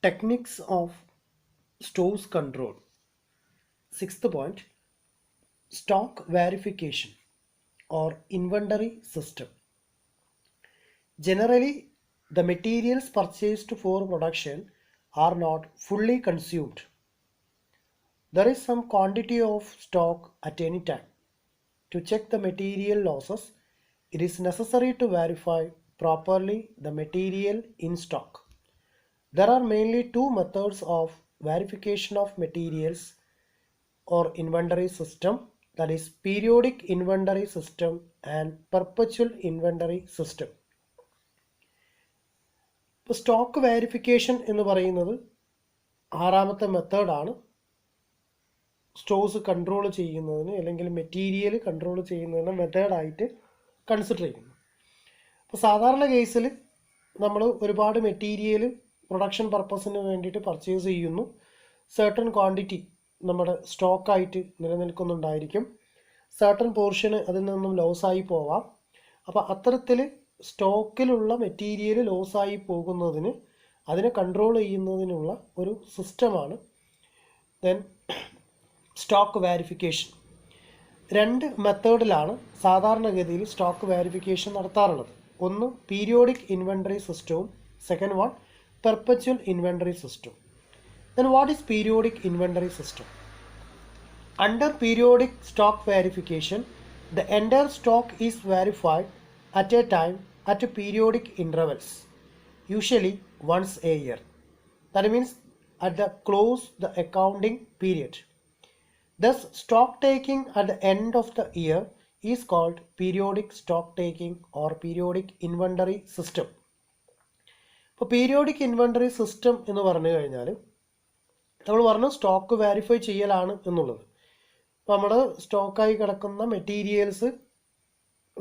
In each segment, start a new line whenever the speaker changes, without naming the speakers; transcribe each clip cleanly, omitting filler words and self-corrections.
Techniques of stores control. Sixth point, stock verification or inventory system. Generally, the materials purchased for production are not fully consumed. There is some quantity of stock at any time. To check the material losses, it is necessary to verify properly the material in stock. There are mainly two methods of verification of materials or inventory system, that is periodic inventory system and perpetual inventory system. ഇപ്പോൾ stock verification എന്ന് പറയുന്നത് ആറാമത്തെ മെത്തേഡാണ് stores control ചെയ്യുന്നതിന് അല്ലെങ്കിൽ material control ചെയ്യുന്നതിന് മെത്തേഡായിട്ട് consider ചെയ്യുന്നു. അപ്പോൾ സാധാരണ കേസിൽ നമ്മൾ ഒരുപാട് മെറ്റീരിയൽ പ്രൊഡക്ഷൻ പർപ്പസിന് വേണ്ടിയിട്ട് പർച്ചേസ് ചെയ്യുന്നു. സർട്ടൺ ക്വാണ്ടിറ്റി നമ്മുടെ സ്റ്റോക്കായിട്ട് നിലനിൽക്കുന്നുണ്ടായിരിക്കും. സർട്ടൺ പോർഷന് അതിൽ നിന്നും ലോസായി പോവാം. അപ്പോൾ അത്തരത്തിൽ സ്റ്റോക്കിലുള്ള മെറ്റീരിയൽ ലോസായി പോകുന്നതിന് അതിനെ കൺട്രോൾ ചെയ്യുന്നതിനുള്ള ഒരു സിസ്റ്റമാണ് ദെൻ സ്റ്റോക്ക് വെരിഫിക്കേഷൻ. രണ്ട് മെത്തേഡിലാണ് സാധാരണഗതിയിൽ സ്റ്റോക്ക് വെരിഫിക്കേഷൻ നടത്താറുള്ളത്. ഒന്ന് പീരിയോഡിക് ഇൻവെൻ്ററി സിസ്റ്റവും സെക്കൻഡ് വൺ പെർപ്പച്വൽ ഇൻവെൻ്ററി സിസ്റ്റവും. Then what is periodic inventory system? Under periodic stock verification, the entire stock is verified at a time at a periodic intervals, usually once a year. That means at the close the accounting period. Thus, stock taking at the end of the year is called periodic stock taking or periodic inventory system. ഇപ്പോൾ periodic inventory system എന്ന് പറഞ്ഞു കഴിഞ്ഞാൽ നമ്മൾ പറഞ്ഞു stock verify ചെയ്യലാണ് എന്നുള്ളത്. അപ്പോൾ നമ്മൾ സ്റ്റോക്കായി കിടക്കുന്ന മെറ്റീരിയൽസ്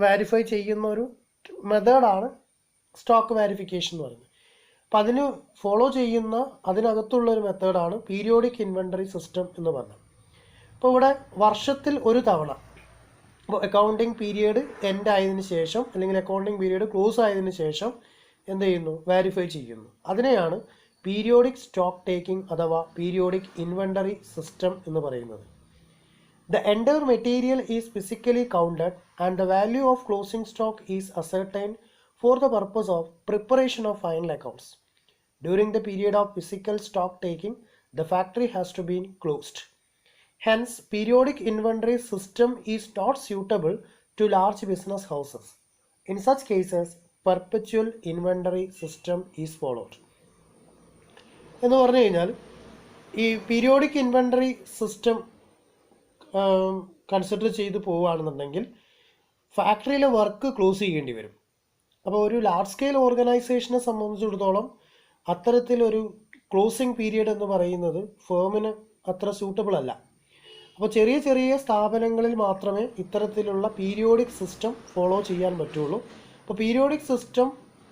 വെരിഫൈ ചെയ്യുന്ന ഒരു മെത്തേഡാണ് സ്റ്റോക്ക് വെരിഫിക്കേഷൻ എന്ന് പറയുന്നത്. അപ്പോൾ അതിന് ഫോളോ ചെയ്യുന്ന അതിനകത്തുള്ളൊരു മെത്തേഡാണ് പീരിയോഡിക് ഇൻവെൻ്ററി സിസ്റ്റം എന്ന് പറഞ്ഞത്. അപ്പോൾ ഇവിടെ വർഷത്തിൽ ഒരു തവണ, ഇപ്പോൾ അക്കൗണ്ടിങ് പീരിയഡ് എൻഡ് ആയതിനു ശേഷം അല്ലെങ്കിൽ അക്കൗണ്ടിങ് പീരിയഡ് ക്ലോസ് ആയതിനു ശേഷം എന്ത് ചെയ്യുന്നു, വെരിഫൈ ചെയ്യുന്നു. അതിനെയാണ് പീരിയോഡിക് സ്റ്റോക്ക് ടേക്കിംഗ് അഥവാ പീരിയോഡിക് ഇൻവെൻ്ററി സിസ്റ്റം എന്ന് പറയുന്നത്. The entire material is physically counted and the value of closing stock is ascertained for the purpose of preparation of final accounts. During the period of physical stock taking the factory has to been closed. Hence, periodic inventory system is not suitable to large business houses. In such cases, perpetual inventory system is followed. എന്ന് പറഞ്ഞു കഴിഞ്ഞാൽ ഈ periodic inventory system consider ചെയ്ത് പോവുകയാണെന്നുണ്ടെങ്കിൽ ഫാക്ടറിയിലെ work close ചെയ്യേണ്ടി വരും. അപ്പോൾ ഒരു large scale ഓർഗനൈസേഷനെ സംബന്ധിച്ചിടത്തോളം അത്തരത്തിലൊരു ക്ലോസിംഗ് പീരിയഡ് എന്ന് പറയുന്നത് ഫേമിന് അത്ര സ്യൂട്ടബിൾ അല്ല. അപ്പോൾ ചെറിയ ചെറിയ സ്ഥാപനങ്ങളിൽ മാത്രമേ ഇത്തരത്തിലുള്ള പീരിയോഡിക് സിസ്റ്റം ഫോളോ ചെയ്യാൻ പറ്റുള്ളൂ. അപ്പോൾ പീരിയോഡിക് സിസ്റ്റം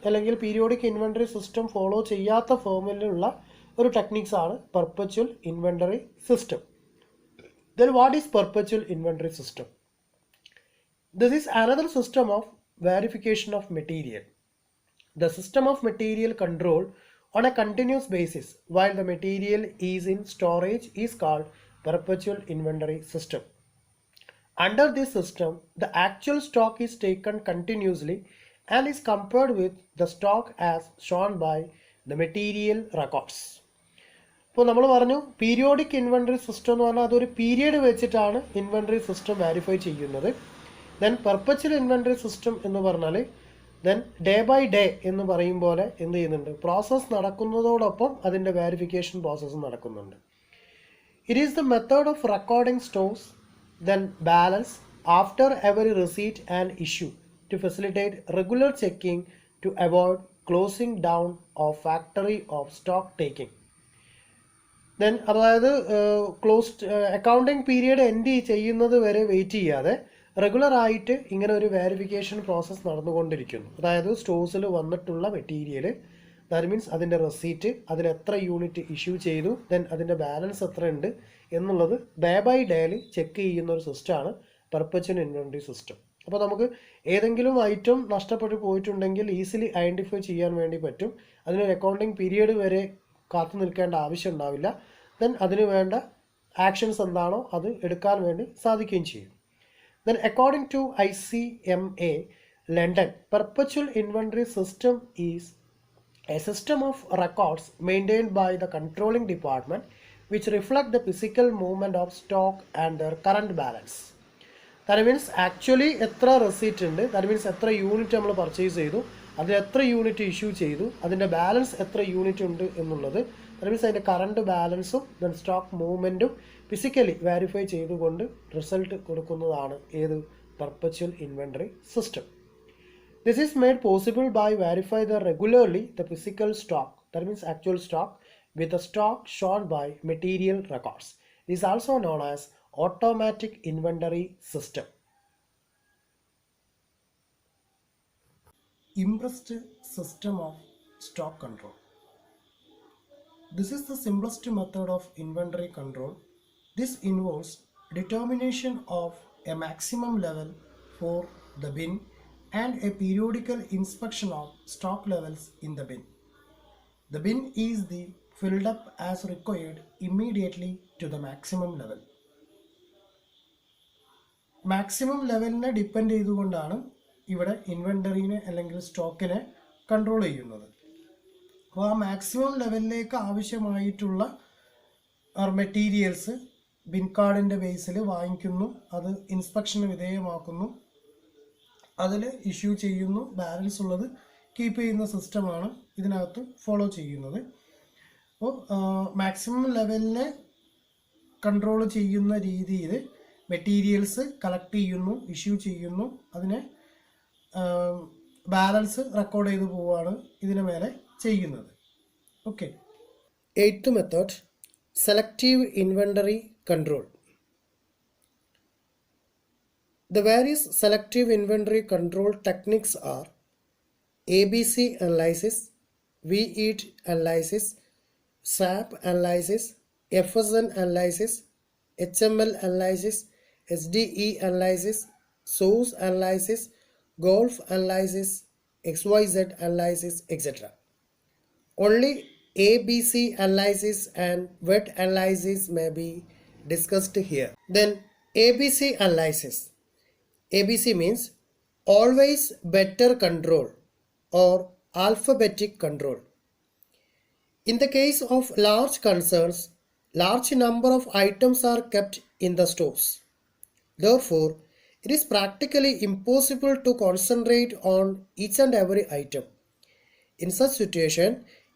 അല്ലെങ്കിൽ പീരിയോഡിക് ഇൻവെൻ്ററി സിസ്റ്റം ഫോളോ ചെയ്യാത്ത ഫേമിലുള്ള ഒരു ടെക്നിക്സാണ് perpetual inventory system. Then what is perpetual inventory system? This is another system of verification of material. The system of material control on a continuous basis while the material is in storage is called perpetual inventory system. Under this system, the actual stock is taken continuously and is compared with the stock as shown by the material records. ഇപ്പോൾ നമ്മൾ പറഞ്ഞു periodic inventory system എന്ന് പറഞ്ഞാൽ അതൊരു period വെച്ചിട്ടാണ് inventory system verify ചെയ്യുന്നത്. Then perpetual inventory system എന്ന് പറഞ്ഞാൽ ദെൻ ഡേ ബൈ ഡേ എന്ന് പറയും പോലെ എന്ത് ചെയ്യുന്നുണ്ട്, പ്രോസസ്സ് നടക്കുന്നതോടൊപ്പം അതിൻ്റെ വെരിഫിക്കേഷൻ പ്രോസസ്സ് നടക്കുന്നുണ്ട്. It is the method of recording stocks then balance after every receipt and issue to facilitate regular checking to avoid closing down of factory of stock taking. Then അതായത് closed accounting period end ചെയ്യുന്നത് വരെ wait ചെയ്യാതെ റെഗുലറായിട്ട് ഇങ്ങനെ ഒരു verification process നടന്നുകൊണ്ടിരിക്കുന്നു. അതായത് സ്റ്റോഴ്സിൽ വന്നിട്ടുള്ള മെറ്റീരിയൽ, ദാറ്റ് മീൻസ് അതിൻ്റെ റെസീറ്റ്, അതിൽ എത്ര യൂണിറ്റ് ഇഷ്യൂ ചെയ്തു, ദെൻ അതിൻ്റെ ബാലൻസ് എത്ര ഉണ്ട് എന്നുള്ളത് ഡേ ബൈ ഡേയിൽ ചെക്ക് ചെയ്യുന്ന ഒരു സിസ്റ്റമാണ് പെർപ്പച്വൽ ഇൻവെൻ്ററി സിസ്റ്റം. അപ്പോൾ നമുക്ക് ഏതെങ്കിലും ഐറ്റം നഷ്ടപ്പെട്ടു പോയിട്ടുണ്ടെങ്കിൽ ഈസിലി ഐഡൻറ്റിഫൈ ചെയ്യാൻ വേണ്ടി പറ്റും. അതിനൊരു അക്കൗണ്ടിങ് പീരിയഡ് വരെ കാത്തു നിൽക്കേണ്ട ആവശ്യം ഉണ്ടാവില്ല. ദെൻ അതിന് വേണ്ട ആക്ഷൻസ് എന്താണോ അത് എടുക്കാൻ വേണ്ടി സാധിക്കുകയും ചെയ്യും. Then according to ICMA London, perpetual inventory system is a system of records maintained by the controlling department which reflect the physical movement of stock and their current balance. That means actually എത്ര receipt ഉണ്ട്, that means എത്ര unit നമ്മൾ purchase ചെയ്തു, അതിൽ എത്ര unit issue ചെയ്തു, അതിൻ്റെ balance എത്ര യൂണിറ്റ് ഉണ്ട് എന്നുള്ളത്, ദാറ്റ് മീൻസ് അതിൻ്റെ കറണ്ട് ബാലൻസും ദെൻ സ്റ്റോക്ക് മൂവ്മെൻറ്റും ഫിസിക്കലി വെരിഫൈ ചെയ്തുകൊണ്ട് റിസൾട്ട് കൊടുക്കുന്നതാണ് ഏത് perpetual inventory system. This is made possible by verify the regularly the physical stock, that means actual stock, with the stock shown by material records. It is also known as automatic inventory system. Impressed system of stock control. This is the simplest method of inventory control. This involves determination of a maximum level for the bin and a periodical inspection of stock levels in the bin. The bin is filled up as required immediately to the maximum level. Maximum ലെവലിനെ depend ചെയ്തുകൊണ്ടാണ് ഇവിടെ ഇൻവെൻ്ററിനെ അല്ലെങ്കിൽ സ്റ്റോക്കിനെ control ചെയ്യുന്നത്. അപ്പോൾ ആ maximum ലെവലിലേക്ക് ആവശ്യമായിട്ടുള്ള materials bin കാർഡിൻ്റെ ബേസിൽ വാങ്ങിക്കുന്നു, അത് ഇൻസ്പെക്ഷന് വിധേയമാക്കുന്നു, അതിൽ ഇഷ്യൂ ചെയ്യുന്നു, ബാലൻസ് ഉള്ളത് കീപ്പ് ചെയ്യുന്ന സിസ്റ്റമാണ് ഇതിനകത്ത് ഫോളോ ചെയ്യുന്നത്. അപ്പോൾ മാക്സിമം ലെവലിനെ കൺട്രോൾ ചെയ്യുന്ന രീതിയിൽ മെറ്റീരിയൽസ് കളക്ട് ചെയ്യുന്നു, ഇഷ്യൂ ചെയ്യുന്നു, അതിനെ ബാലൻസ് റെക്കോർഡ് ചെയ്തു പോവുകയാണ് ഇതിന് മേലെ ചെയ്യുന്നത്. Okay. 8th method, selective inventory control. The various selective inventory control techniques are ABC analysis, VEAT analysis, SAP analysis, FSN analysis, HML analysis, SDE analysis, source analysis, golf analysis, XYZ analysis, etc. Only ABC analysis and VEAT analysis may be discussed here. Then ABC analysis. ABC means always better control or alphabetic control. In the case of large concerns, large number of items are kept in the stores. Therefore, it is practically impossible to concentrate on each and every item. In such situation,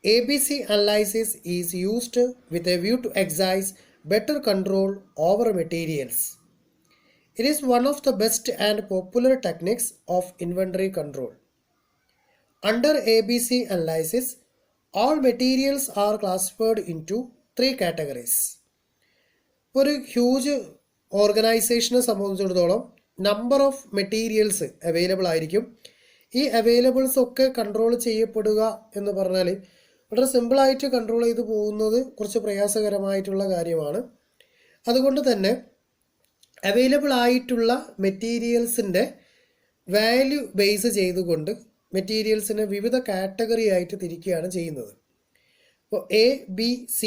ABC analysis is used with a view to exercise better control over materials. It is one of the best and popular techniques of inventory control. Under ABC analysis, all materials are classified into 3 categories. ഒരു huge ഓർഗനൈസേഷനെ സംബന്ധിച്ചിടത്തോളം number of materials available ആയിരിക്കും. ഈ അവൈലബിൾസ് ഒക്കെ control ചെയ്യപ്പെടുക എന്ന് പറഞ്ഞാൽ വളരെ സിമ്പിളായിട്ട് കൺട്രോൾ ചെയ്തു പോകുന്നത് കുറച്ച് പ്രയാസകരമായിട്ടുള്ള കാര്യമാണ്. അതുകൊണ്ട് തന്നെ അവൈലബിൾ ആയിട്ടുള്ള മെറ്റീരിയൽസിൻ്റെ വാല്യൂ ബേസ് ചെയ്തുകൊണ്ട് മെറ്റീരിയൽസിനെ വിവിധ കാറ്റഗറി ആയിട്ട് തിരിക്കുകയാണ് ചെയ്യുന്നത്. അപ്പോൾ ABC,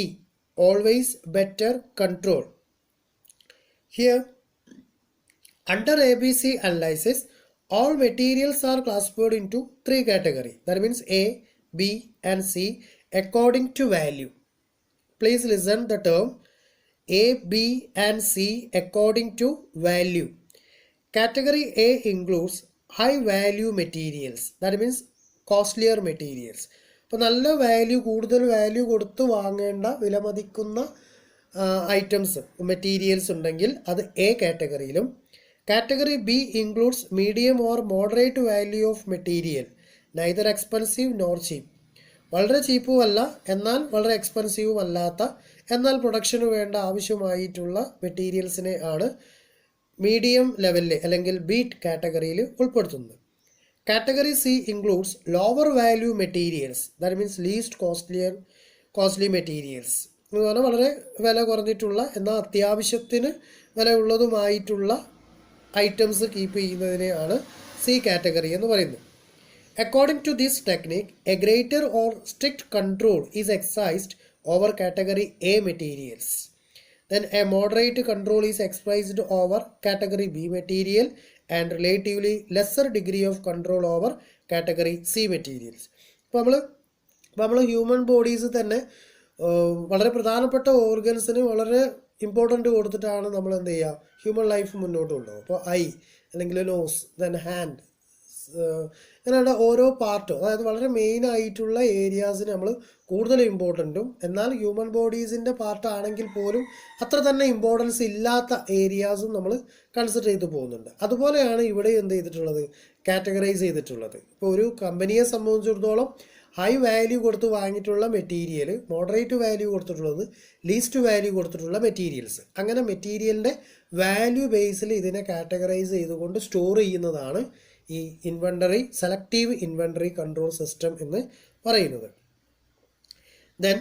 always better control. Here under ABC analysis, all materials are classified into 3 categories. That means A, B and C according to value. Please listen the term A, B and C according to value. Category A includes high value materials. That means costlier materials. അപ്പോൾ നല്ല value, കൂടുതൽ value കൊടുത്ത് വാങ്ങേണ്ട, വിലമതിക്കുന്ന items, materials ഉണ്ടെങ്കിൽ അത് A കാറ്റഗറിയിലും, category B includes medium or moderate value of material, neither expensive nor cheap. വളരെ ചീപ്പും അല്ല, എന്നാൽ വളരെ എക്സ്പെൻസീവും അല്ലാത്ത, എന്നാൽ പ്രൊഡക്ഷന് വേണ്ട ആവശ്യമായിട്ടുള്ള മെറ്റീരിയൽസിനെ ആണ് മീഡിയം ലെവലിൽ അല്ലെങ്കിൽ ബീറ്റ് കാറ്റഗറിയിൽ ഉൾപ്പെടുത്തുന്നത്. Category C includes lower value materials. That means least costly materials. എന്ന് പറഞ്ഞാൽ വളരെ വില കുറഞ്ഞിട്ടുള്ള എന്നാൽ അത്യാവശ്യത്തിന് വില ഉള്ളതുമായിട്ടുള്ള ഐറ്റംസ് കീപ്പ് ചെയ്യുന്നതിനെയാണ് C കാറ്റഗറി എന്ന് പറയുന്നത്. According to this technique, a greater or strict control is exercised over category A materials. Then a moderate control is exercised over category B material and relatively lesser degree of control over category C materials. അപ്പോൾ നമ്മൾ human bodies തന്നെ വളരെ പ്രധാനപ്പെട്ട ഓർഗൻസിന് വളരെ important കൊടുത്തിട്ടാണ് നമ്മൾ എന്ത് ചെയ്യുക ഹ്യൂമൻ ലൈഫ് മുന്നോട്ട് കൊണ്ടുപോകും. അപ്പോൾ ഐ അല്ലെങ്കിൽ നോസ്, ദെൻ ഹാൻഡ്, അങ്ങനെയുള്ള ഓരോ പാർട്ടും, അതായത് വളരെ മെയിൻ ആയിട്ടുള്ള ഏരിയാസിന് നമ്മൾ കൂടുതൽ ഇമ്പോർട്ടൻറ്റും എന്നാൽ ഹ്യൂമൻ ബോഡീസിൻ്റെ പാർട്ടാണെങ്കിൽ പോലും അത്ര തന്നെ ഇമ്പോർട്ടൻസ് ഇല്ലാത്ത ഏരിയാസും നമ്മൾ കൺസിഡർ ചെയ്ത് പോകുന്നുണ്ട്. അതുപോലെയാണ് ഇവിടെ എന്ത് ചെയ്തിട്ടുള്ളത്, കാറ്റഗറൈസ് ചെയ്തിട്ടുള്ളത്. ഇപ്പോൾ ഒരു കമ്പനിയെ സംബന്ധിച്ചിടത്തോളം ഹൈ വാല്യൂ കൊടുത്ത് വാങ്ങിയിട്ടുള്ള മെറ്റീരിയൽ, മോഡറേറ്റ് വാല്യൂ കൊടുത്തിട്ടുള്ളത്, ലീസ്റ്റ് വാല്യൂ കൊടുത്തിട്ടുള്ള മെറ്റീരിയൽസ്, അങ്ങനെ മെറ്റീരിയലിൻ്റെ വാല്യൂ ബേസിൽ ഇതിനെ കാറ്റഗറൈസ് ചെയ്തുകൊണ്ട് സ്റ്റോർ ചെയ്യുന്നതാണ് ഈ inventory, selective inventory control system എന്ന് പറയുന്നത്. Then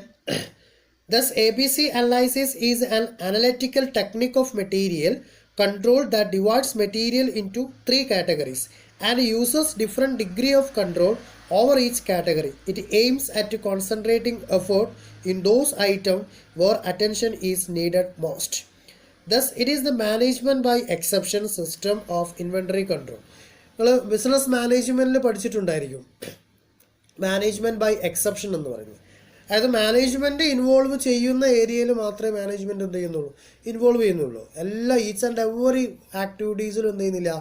thus ABC analysis is an analytical technique of material control that divides material into 3 categories and uses different degree of control over each category. It aims at concentrating effort in those items where attention is needed most. Thus it is the management by exception system of inventory control. നിങ്ങൾ business മാനേജ്മെൻറ്റിൽ പഠിച്ചിട്ടുണ്ടായിരിക്കും management by exception എന്ന് പറയുന്നത്. അതായത് management involve ചെയ്യുന്ന ഏരിയയിൽ മാത്രമേ management എന്ത് ചെയ്യുന്നുള്ളൂ, involve ചെയ്യുന്നുള്ളൂ. എല്ലാ ഈച്ച് ആൻഡ് എവറി ആക്ടിവിറ്റീസിലും എന്ത് ചെയ്യുന്നില്ല,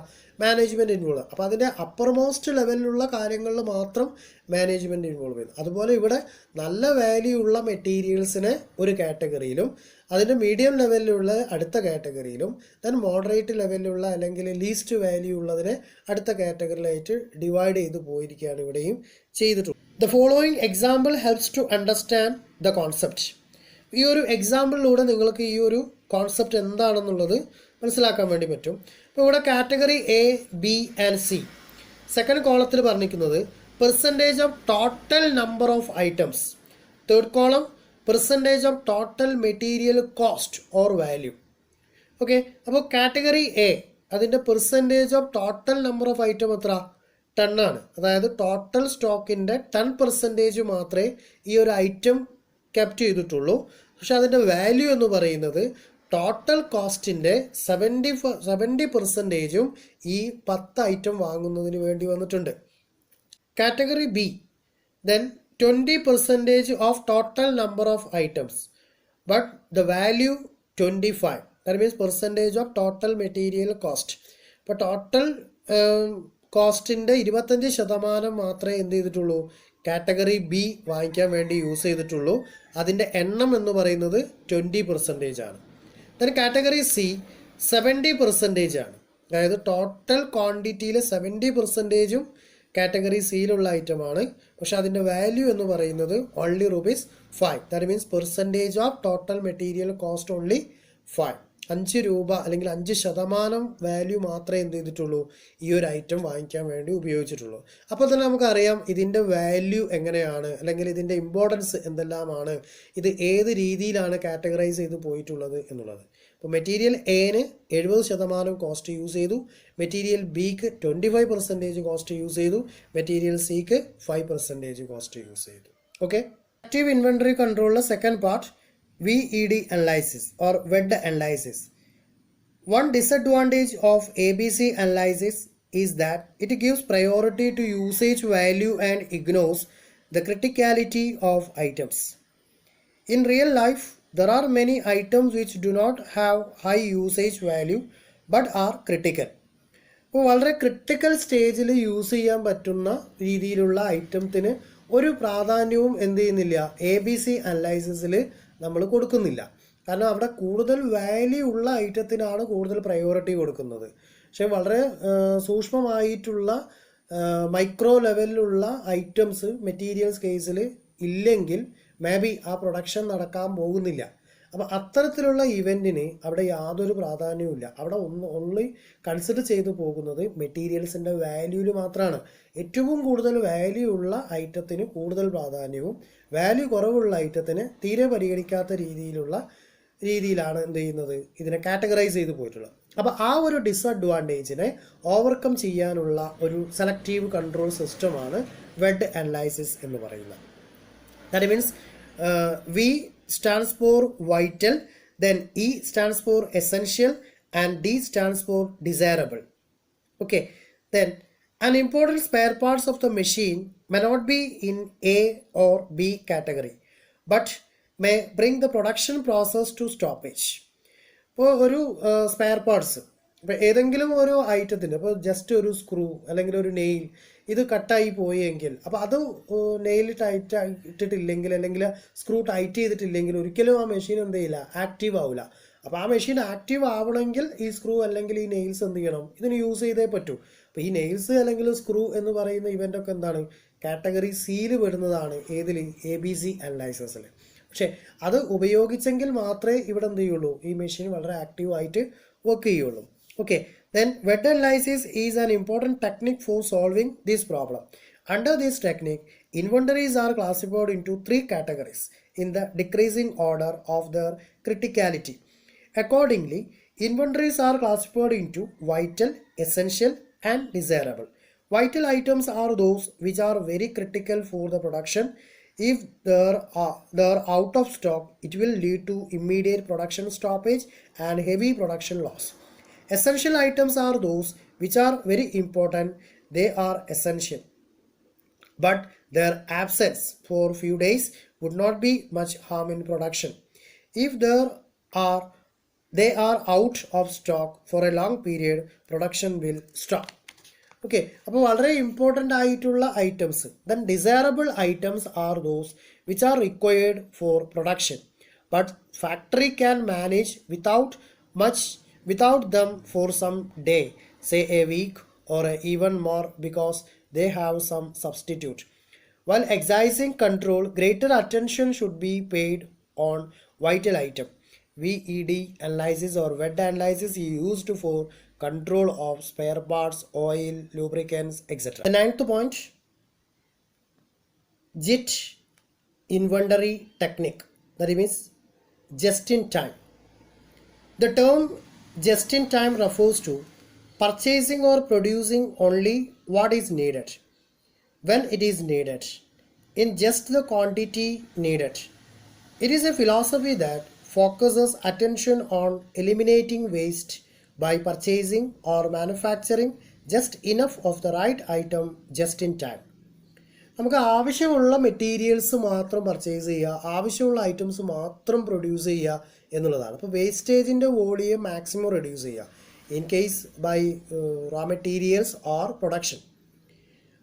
മാനേജ്മെൻറ്റ് ഇൻവോൾവ്. അപ്പോൾ അതിൻ്റെ അപ്പർ മോസ്റ്റ് ലെവലിലുള്ള കാര്യങ്ങളിൽ മാത്രം മാനേജ്മെൻറ്റ് ഇൻവോൾവ് ചെയ്യുന്നു. അതുപോലെ ഇവിടെ നല്ല വാല്യൂ ഉള്ള മെറ്റീരിയൽസിനെ ഒരു കാറ്റഗറിയിലും അതിൻ്റെ മീഡിയം ലെവലിലുള്ള അടുത്ത കാറ്റഗറിയിലും ദെൻ മോഡറേറ്റ് ലെവലിലുള്ള അല്ലെങ്കിൽ ലീസ്റ്റ് വാല്യൂ ഉള്ളതിനെ അടുത്ത കാറ്റഗറിയിലായിട്ട് ഡിവൈഡ് ചെയ്ത് പോയിരിക്കുകയാണ് ഇവിടെയും ചെയ്തിട്ടുള്ളത്. The following example helps to understand the concept. ഈ ഒരു എക്സാമ്പിളിലൂടെ നിങ്ങൾക്ക് ഈ ഒരു കോൺസെപ്റ്റ് എന്താണെന്നുള്ളത് മനസ്സിലാക്കാൻ വേണ്ടി പറ്റും. ഇപ്പോൾ ഇവിടെ category A, B and C. Second കോളത്തിൽ പറഞ്ഞിരിക്കുന്നത് percentage of total number of items. Third column percentage of total material cost or value. Okay, അപ്പോൾ കാറ്റഗറി എ അതിൻ്റെ percentage of total number of item എത്ര, 10 ആണ്. അതായത് ടോട്ടൽ സ്റ്റോക്കിൻ്റെ 10% മാത്രമേ ഈ ഒരു ഐറ്റം കെപ്റ്റ് ചെയ്തിട്ടുള്ളൂ. പക്ഷെ അതിൻ്റെ വാല്യൂ എന്ന് പറയുന്നത് ടോട്ടൽ കോസ്റ്റിൻ്റെ 70% ഈ 10 ഐറ്റം വാങ്ങുന്നതിന് വേണ്ടി വന്നിട്ടുണ്ട്. Category B then 20% of total number of items but the value 25. That means percentage of total material cost. ഇപ്പോൾ ടോട്ടൽ കോസ്റ്റിൻ്റെ 25% മാത്രമേ എന്ത് ചെയ്തിട്ടുള്ളൂ, കാറ്റഗറി ബി വാങ്ങിക്കാൻ വേണ്ടി യൂസ് ചെയ്തിട്ടുള്ളൂ. അതിൻ്റെ എണ്ണം എന്ന് പറയുന്നത് 20% ആണ്. ദെൻ കാറ്റഗറി സി 70% ആണ്. അതായത് ടോട്ടൽ ക്വാണ്ടിറ്റിയിൽ 70% കാറ്റഗറി സിയിലുള്ള ഐറ്റമാണ്. പക്ഷെ അതിൻ്റെ വാല്യൂ എന്ന് പറയുന്നത് only ₹5. That means percentage of total material cost only 5. 5 രൂപ അല്ലെങ്കിൽ 5% വാല്യൂ മാത്രമേ എന്ത് ചെയ്തിട്ടുള്ളൂ, ഈ ഒരു ഐറ്റം വാങ്ങിക്കാൻ വേണ്ടി ഉപയോഗിച്ചിട്ടുള്ളൂ. അപ്പോൾ തന്നെ നമുക്കറിയാം ഇതിൻ്റെ വാല്യൂ എങ്ങനെയാണ് അല്ലെങ്കിൽ ഇതിൻ്റെ ഇമ്പോർട്ടൻസ് എന്തെല്ലാമാണ്, ഇത് ഏത് രീതിയിലാണ് കാറ്റഗറൈസ് ചെയ്ത് പോയിട്ടുള്ളത് എന്നുള്ളത്. ഇപ്പോൾ മെറ്റീരിയൽ എന് 70% കോസ്റ്റ് യൂസ് ചെയ്തു, മെറ്റീരിയൽ ബിക്ക് 25% കോസ്റ്റ് യൂസ് ചെയ്തു, മെറ്റീരിയൽ സിക്ക് 5% കോസ്റ്റ് യൂസ് ചെയ്തു. ഓക്കെ, ആക്റ്റീവ് ഇൻവെൻ്ററി കൺട്രോളിലെ second part VED analysis or VED analysis. One disadvantage of ABC analysis is that it gives priority to usage value and ignores the criticality of items. In real life, there are many items which do not have high usage value but are critical. അപ്പോൾ വളരെ critical സ്റ്റേജിൽ use ചെയ്യാൻ പറ്റുന്ന രീതിയിലുള്ള ഐറ്റത്തിന് ഒരു പ്രാധാന്യവും എന്ത് ചെയ്യുന്നില്ല, ABC അനലൈസിസിൽ നമ്മൾ കൊടുക്കുന്നില്ല. കാരണം അവിടെ കൂടുതൽ വാല്യൂ ഉള്ള ഐറ്റത്തിനാണ് കൂടുതൽ പ്രയോറിറ്റി കൊടുക്കുന്നത്. പക്ഷേ വളരെ സൂക്ഷ്മമായിട്ടുള്ള മൈക്രോ ലെവലിലുള്ള ഐറ്റംസ് മെറ്റീരിയൽസ് കേസിൽ ഇല്ലെങ്കിൽ മേ ബി ആ പ്രൊഡക്ഷൻ നടക്കാൻ പോകുന്നില്ല. അപ്പോൾ അത്തരത്തിലുള്ള ഇവൻറ്റിന് അവിടെ യാതൊരു പ്രാധാന്യവുമില്ല. അവിടെ ഓൺലി കൺസിഡർ ചെയ്തു പോകുന്നത് മെറ്റീരിയൽസിൻ്റെ വാല്യൂവിൽ മാത്രമാണ്. ഏറ്റവും കൂടുതൽ വാല്യൂ ഉള്ള ഐറ്റത്തിന് കൂടുതൽ പ്രാധാന്യവും വാല്യൂ കുറവുള്ള ഐറ്റത്തിന് തീരെ പരിഗണിക്കാത്ത രീതിയിലാണ് എന്ത് ചെയ്യുന്നത്, ഇതിനെ കാറ്റഗറൈസ് ചെയ്ത് പോയിട്ടുള്ളത്. അപ്പോൾ ആ ഒരു ഡിസഡ്വാൻറ്റേജിനെ ഓവർകം ചെയ്യാനുള്ള ഒരു സെലക്റ്റീവ് കൺട്രോൾ സിസ്റ്റമാണ് വെഡ് അനലൈസിസ് എന്ന് പറയുന്നത്. That means we stands for vital, then E stands for essential, and D stands for desirable. Okay, then an important spare parts of the machine may not be in A or B category, but may bring the production process to stoppage. ഇപ്പോൾ ഒരു spare parts ഇപ്പോൾ ഏതെങ്കിലും ഒരു ഐറ്റത്തിൻ്റെ ഇപ്പോൾ just ഒരു screw അല്ലെങ്കിൽ ഒരു nail ഇത് കട്ടായി പോയെങ്കിൽ അപ്പോൾ അത് നെയിൽ ടൈറ്റ് ഇട്ടിട്ടില്ലെങ്കിൽ അല്ലെങ്കിൽ സ്ക്രൂ ടൈറ്റ് ചെയ്തിട്ടില്ലെങ്കിൽ ഒരിക്കലും ആ മെഷീൻ എന്ത് ചെയ്യില്ല, ആക്റ്റീവ് ആവില്ല. അപ്പോൾ ആ മെഷീൻ ആക്റ്റീവ് ആവണമെങ്കിൽ ഈ സ്ക്രൂ അല്ലെങ്കിൽ ഈ നെയിൽസ് എന്ത് ചെയ്യണം, ഇതിന് യൂസ് ചെയ്തേ പറ്റൂ. അപ്പോൾ ഈ നെയിൽസ് അല്ലെങ്കിൽ സ്ക്രൂ എന്ന് പറയുന്ന ഇവൻ്റൊക്കെ എന്താണ്, കാറ്റഗറി സിയിൽ പെടുന്നതാണ്. ഏതിൽ? ABC അനലൈസേഴ്സിൽ. പക്ഷേ അത് ഉപയോഗിച്ചെങ്കിൽ മാത്രമേ ഇവിടെ എന്ത് ചെയ്യുള്ളൂ, ഈ മെഷീൻ വളരെ ആക്റ്റീവായിട്ട് വർക്ക് ചെയ്യുള്ളൂ. Okay, then wet analysis is an important technique for solving this problem. Under this technique, inventories are classified into 3 categories in the decreasing order of their criticality. Accordingly, inventories are classified into vital, essential, and desirable. Vital items are those which are very critical for the production. If they are out of stock, it will lead to immediate production stoppage and heavy production loss. Essential items are those which are very important. They are essential, but their absence for few days would not be much harm in production. If they are out of stock for a long period, production will stop. Okay, അപ്പോൾ വളരെ important ആയിട്ടുള്ള items. Then desirable items are those which are required for production, but factory can manage without them for some day, say a week or even more, because they have some substitute. While exercising control, greater attention should be paid on vital item. VED analysis or wet analysis is used for control of spare parts, oil, lubricants, etc. The 9th point, JIT inventory technique, that means just in time. The term just in time refers to purchasing or producing only what is needed, when it is needed, in just the quantity needed. It is a philosophy that focuses attention on eliminating waste by purchasing or manufacturing just enough of the right item just in time. നമുക്ക് ആവശ്യമുള്ള materials മാത്രം purchase ചെയ്യുക, ആവശ്യമുള്ള items മാത്രം produce ചെയ്യുക എന്നുള്ളതാണ്. അപ്പോൾ വേസ്റ്റേജിൻ്റെ വോളിയം മാക്സിമം റെഡ്യൂസ് ചെയ്യുക in case by raw materials or production.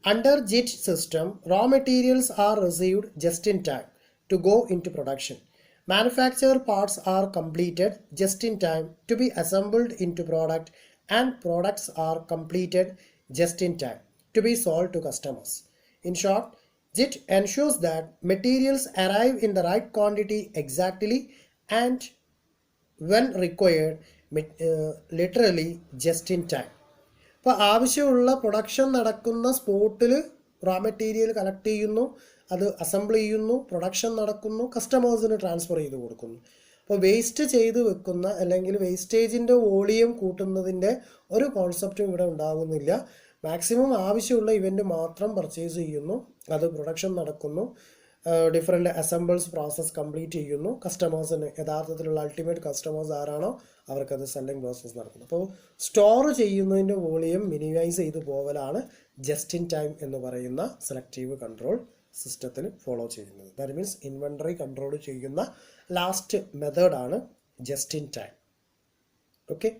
Under JIT system, raw materials are received just in time to go into production. Manufactured parts are completed just in time to be assembled into product, and products are completed just in time to be sold to customers. In short, JIT ensures that materials arrive in the right quantity exactly and when required, literally just in time. അപ്പോൾ ആവശ്യമുള്ള production നടക്കുന്ന സ്പോട്ടിൽ raw material collect ചെയ്യുന്നു, അത് assemble ചെയ്യുന്നു, production നടക്കുന്നു, കസ്റ്റമേഴ്സിന് transfer ചെയ്ത് കൊടുക്കുന്നു. അപ്പോൾ വേസ്റ്റ് ചെയ്ത് വെക്കുന്ന അല്ലെങ്കിൽ വേസ്റ്റേജിൻ്റെ വോളിയം കൂട്ടുന്നതിൻ്റെ ഒരു കോൺസെപ്റ്റും ഇവിടെ ഉണ്ടാകുന്നില്ല. മാക്സിമം ആവശ്യമുള്ള ഇവൻ്റ് മാത്രം പർച്ചേസ് ചെയ്യുന്നു, അത് പ്രൊഡക്ഷൻ നടക്കുന്നു, ഡിഫറെൻ്റ് അസംബിൾസ് പ്രോസസ്സ് കംപ്ലീറ്റ് ചെയ്യുന്നു, കസ്റ്റമേഴ്സിന് യഥാർത്ഥത്തിലുള്ള അൾട്ടിമേറ്റ് കസ്റ്റമേഴ്സ് ആരാണോ അവർക്കത് സെല്ലിംഗ് പ്രോസസ്സ് നടക്കുന്നു. അപ്പോൾ സ്റ്റോർ ചെയ്യുന്നതിൻ്റെ വോളിയം മിനിമൈസ് ചെയ്ത് പോകലാണ് ജസ്റ്റ് ഇൻ ടൈം എന്ന് പറയുന്ന സെലക്റ്റീവ് കൺട്രോൾ സിസ്റ്റത്തിൽ ഫോളോ ചെയ്യുന്നത്. ദാറ്റ് മീൻസ് ഇൻവെൻ്ററി കൺട്രോൾ ചെയ്യുന്ന ലാസ്റ്റ് മെത്തേഡാണ് ജസ്റ്റ് ഇൻ ടൈം. ഓക്കെ.